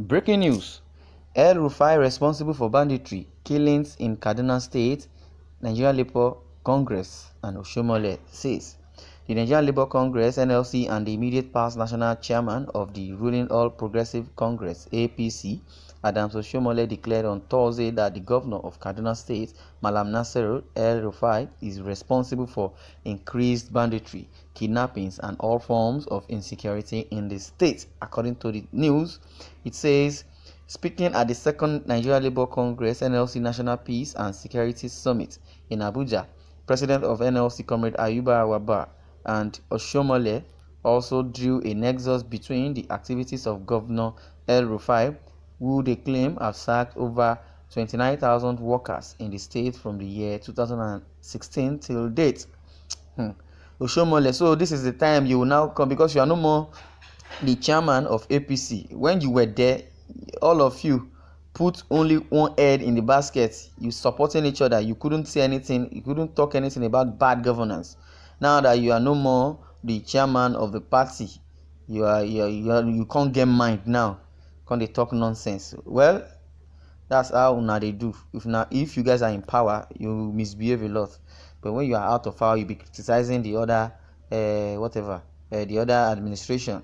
Breaking news. Rufai responsible for banditry killings in Kaduna State, Nigerian Labour Congress and Oshomole says. The Nigerian Labour Congress (NLC) and the immediate past national chairman of the ruling All Progressive Congress (APC), Adams Oshomole, declared on Thursday that the governor of Kaduna State, Malam Nasir El-Rufai, is responsible for increased banditry, kidnappings, and all forms of insecurity in the state. According to the news, it says, speaking at the second Nigeria Labour Congress (NLC) National Peace and Security Summit in Abuja, President of NLC Comrade Ayuba Waba and Oshomole also drew a nexus between the activities of Governor El-Rufai, who they claim have sacked over 29,000 workers in the state from the year 2016 till date. Oshomole, so this is the time you will now come, because you are no more the chairman of APC. When you were there, all of you put only one head in the basket. You supporting each other. You couldn't say anything. You couldn't talk anything about bad governance. Now that you are no more the chairman of the party, you can't get mind now. Can't they talk nonsense? Well, that's how una they do. If you guys are in power, you misbehave a lot. But when you are out of power, you be criticizing the other the other administration,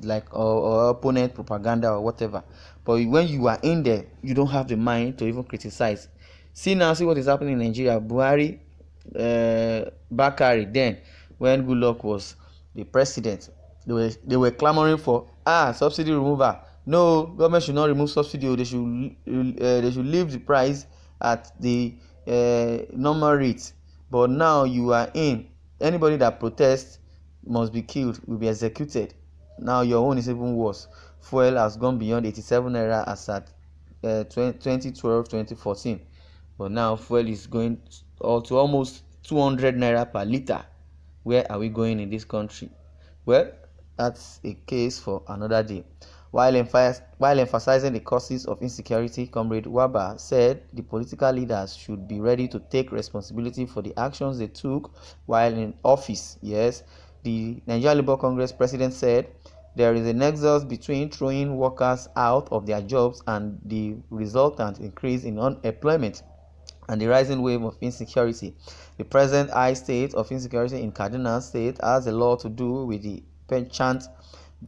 like or opponent propaganda or whatever. But when you are in there, you don't have the mind to even criticize. See what is happening in Nigeria. Buhari, Bakari, then when Goodluck was the president, they were clamoring for subsidy removal. No, government should not remove subsidy. They should leave the price at the normal rate. But now you are in. Anybody that protests must be killed, will be executed. Now your own is even worse. Fuel has gone beyond 87 naira as at 2012-2014, but now fuel is going to almost 200 naira per liter. Where are we going in this country? Well, that's a case for another day. While emphasizing the causes of insecurity, Comrade Waba said the political leaders should be ready to take responsibility for the actions they took while in office. Yes, the Nigeria Labour Congress president said there is a nexus between throwing workers out of their jobs and the resultant increase in unemployment and the rising wave of insecurity. The present high state of insecurity in Kaduna State has a lot to do with the penchant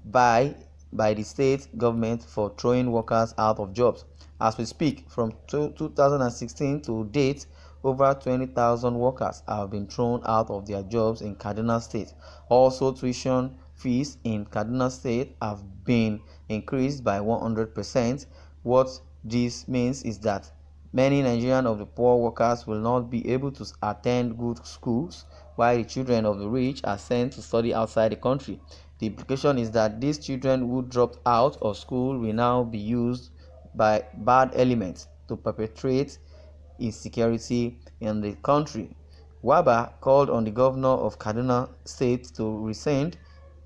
by the state government for throwing workers out of jobs. As we speak, from 2016 to date, over 20,000 workers have been thrown out of their jobs in Kaduna State. Also, tuition fees in Kaduna State have been increased by 100%. What this means is that many Nigerian of the poor workers will not be able to attend good schools, while the children of the rich are sent to study outside the country. The implication is that these children who dropped out of school will now be used by bad elements to perpetrate insecurity in the country. Waba called on the governor of Kaduna State to rescind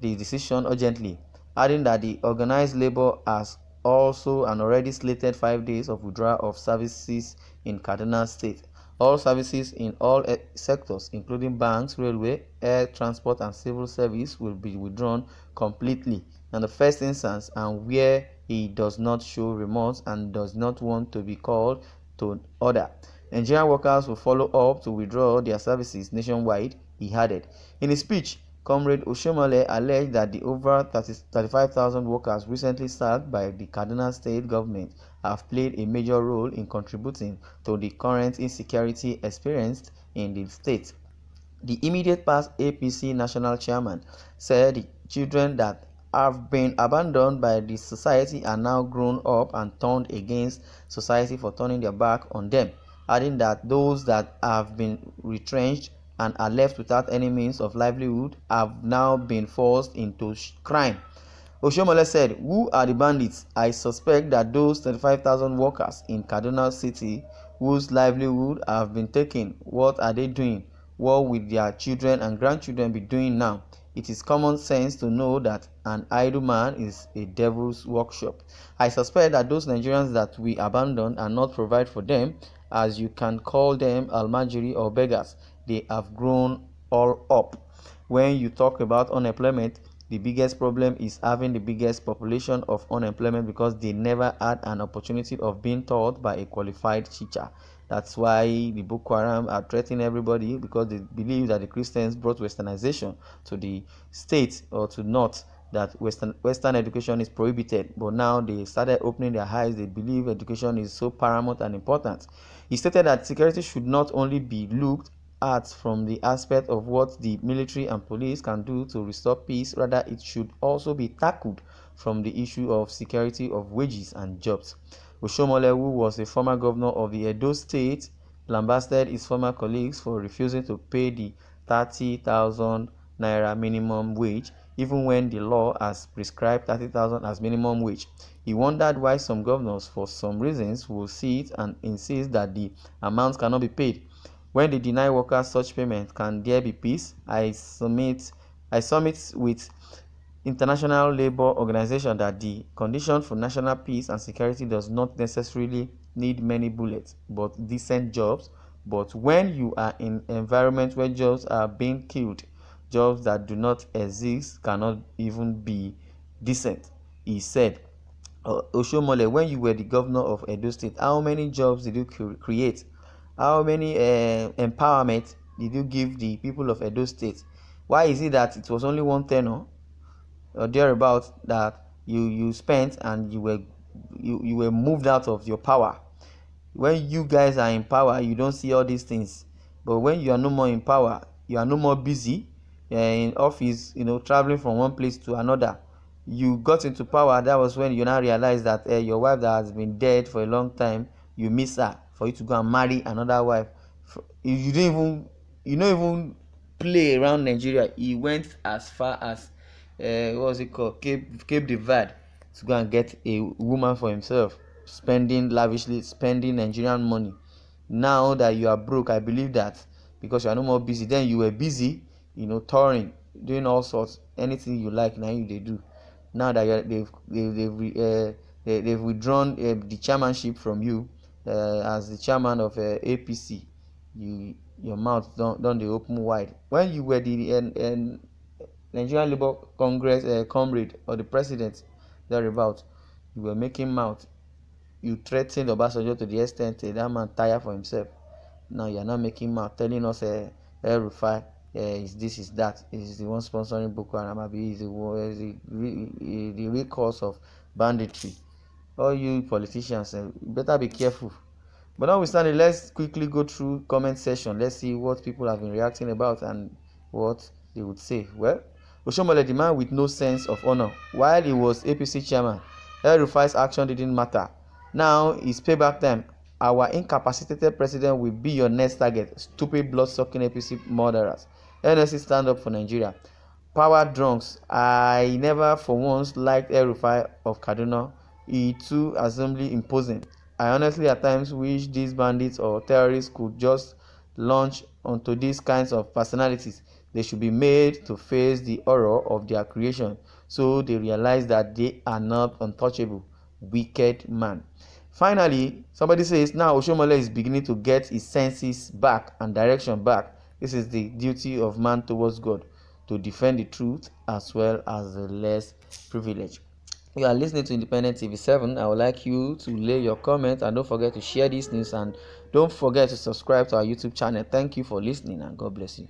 the decision urgently, adding that the organized labor has also and already slated 5 days of withdrawal of services in Kaduna State. All services in all sectors, including banks, railway, air transport, and civil service, will be withdrawn completely in the first instance, and where he does not show remorse and does not want to be called to order, Nigerian workers will follow up to withdraw their services nationwide, he added. In his speech, Comrade Oshomole alleged that the over 35,000 workers recently sacked by the Kaduna State government have played a major role in contributing to the current insecurity experienced in the state. The immediate past APC national chairman said the children that have been abandoned by the society are now grown up and turned against society for turning their back on them, adding that those that have been retrenched and are left without any means of livelihood have now been forced into crime. Oshomole said, "Who are the bandits? I suspect that those 35,000 workers in Kaduna City whose livelihood have been taken. What are they doing? What will their children and grandchildren be doing now? It is common sense to know that an idle man is a devil's workshop. I suspect that those Nigerians that we abandon and not provide for them, as you can call them, almajiri or beggars, they have grown all up. When you talk about unemployment, the biggest problem is having the biggest population of unemployment because they never had an opportunity of being taught by a qualified teacher. That's why the Boko Haram are threatening everybody, because they believe that the Christians brought westernization to the state or to north, that Western education is prohibited. But now they started opening their eyes. They believe education is so paramount and important. He stated that security should not only be looked at from the aspect of what the military and police can do to restore peace, rather it should also be tackled from the issue of security of wages and jobs. Oshomole, who was a former governor of the Edo State, lambasted his former colleagues for refusing to pay the 30,000 naira minimum wage, even when the law has prescribed 30,000 as minimum wage. He wondered why some governors, for some reasons, will see it and insist that the amount cannot be paid. When they deny workers such payment, can there be peace? I submit with International Labour Organization that the condition for national peace and security does not necessarily need many bullets, but decent jobs. But when you are in an environment where jobs are being killed, jobs that do not exist cannot even be decent, he said. Oshomole, when you were the governor of Edo State, how many jobs did you create? How many empowerment did you give the people of Edo State? Why is it that it was only one tenor or thereabouts that you spent and you were moved out of your power? When you guys are in power, you don't see all these things. But when you are no more in power, you are no more busy in office, traveling from one place to another. You got into power. That was when you now realize that your wife that has been dead for a long time, you miss her, for you to go and marry another wife. You don't even play around Nigeria. He went as far as what was it called, Cape Verde, to go and get a woman for himself, spending lavishly, spending Nigerian money. Now that you are broke, I believe that because you are no more busy. Then you were busy, touring, doing all sorts, anything you like. Now they do. Now that they've withdrawn the chairmanship from you as the chairman of APC, your mouth don't they open wide. When you were the Nigerian Labour Congress comrade or the president thereabout, you were making mouth. You threatened Obasanjo to the extent that man tired for himself. Now you are not making mouth, telling us Rufai is this, is that, is the one sponsoring Boko Haram, is the real cause of banditry. All you politicians, better be careful. But notwithstanding, let's quickly go through comment section. Let's see what people have been reacting about and what they would say. Well, Oshomole, the man with no sense of honor. While he was APC chairman, Rufai's action didn't matter. Now it's payback time. Our incapacitated president will be your next target. Stupid blood-sucking APC murderers. NLC stand up for Nigeria. Power drunks. I never for once liked Rufai of Kaduna. He too assembly imposing. I honestly at times wish these bandits or terrorists could just launch onto these kinds of personalities. They should be made to face the horror of their creation, so they realize that they are not untouchable. Wicked man. Finally, somebody says now Oshomole is beginning to get his senses back and direction back. This is the duty of man towards God, to defend the truth as well as the less privileged. You are listening to Independent TV 7. I would like you to lay your comment and don't forget to share this news, and don't forget to subscribe to our YouTube channel. Thank you for listening and God bless you.